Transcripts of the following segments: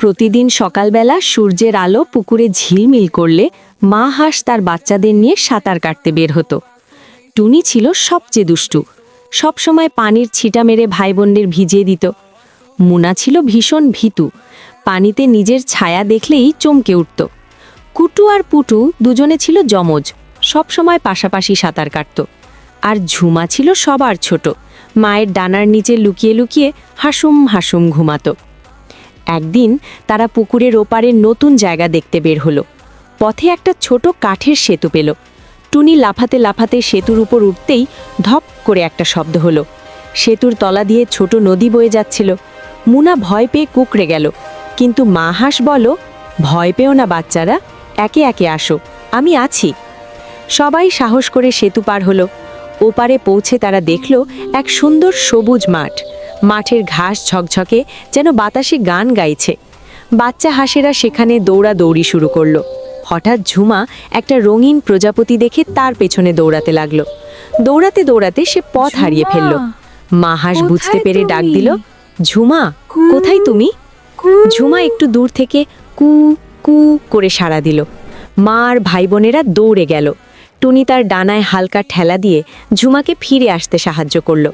প্রতিদিন সকালবেলা সূর্যের আলো পুকুরে ঝিলমিল করলে মা হাঁস তার বাচ্চাদের নিয়ে সাঁতার কাটতে বের হতো। টুনি ছিল সবচেয়ে দুষ্টু, সবসময় পানির ছিটা মেরে ভাই বোনদের ভিজিয়ে দিত। মুনা ছিল ভীষণ ভীতু, পানিতে নিজের ছায়া দেখলেই চমকে উঠত। কুটু আর পুটু দুজনে ছিল যমজ, সবসময় পাশাপাশি সাঁতার কাটত। আর ঝুমা ছিল সবার ছোট, মায়ের ডানার নিচে লুকিয়ে লুকিয়ে হাসুম হাসুম ঘুমাতো। একদিন তারা পুকুরের ওপারে নতুন জায়গা দেখতে বের হলো। পথে একটা ছোট কাঠের সেতু পেল। টুনি লাফাতে লাফাতে সেতুর উপর উঠতেই ধপ করে একটা শব্দ হলো। সেতুর তলা দিয়ে ছোট নদী বয়ে যাচ্ছিল। মুনা ভয় পেয়ে কুঁকড়ে গেল, কিন্তু মা হাঁস বলল, ভয় পেও না বাচ্চারা, একে একে আসো, আমি আছি। সবাই সাহস করে সেতু পার হলো। ওপারে পৌঁছে তারা দেখল এক সুন্দর সবুজ মাঠ। মাঠের ঘাস ঝকঝকে, যেন বাতাসে গান গাইছে। বাচ্চা হাঁসেরা সেখানে দৌড়াদৌড়ি শুরু করলো। হঠাৎ ঝুমা একটা রঙিন প্রজাপতি দেখে তার পেছনে দৌড়াতে লাগলো। দৌড়াতে দৌড়াতে সে পথ হারিয়ে ফেলল। মা হাঁস বুঝতে পেরে ডাক দিল, ঝুমা, কোথায় তুমি? ঝুমা একটু দূর থেকে কু কু করে সাড়া দিল। মা আর ভাই বোনেরা দৌড়ে গেল। টুনি তার ডানায় হালকা ঠেলা দিয়ে ঝুমাকে ফিরে আসতে সাহায্য করলো।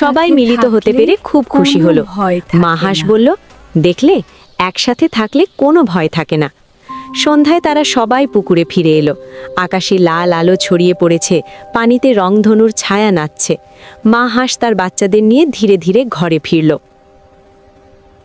সবাই মিলিত হতে পেরে খুব খুশি হলো। মা হাঁস বলল, দেখলে, একসাথে থাকলে কোনো ভয় থাকে না। সন্ধ্যায় তারা সবাই পুকুরে ফিরে এলো। আকাশে লাল আলো ছড়িয়ে পড়েছে, পানিতে রংধনুর ছায়া নাচছে। মা হাঁস তার বাচ্চাদের নিয়ে ধীরে ধীরে ঘরে ফিরল।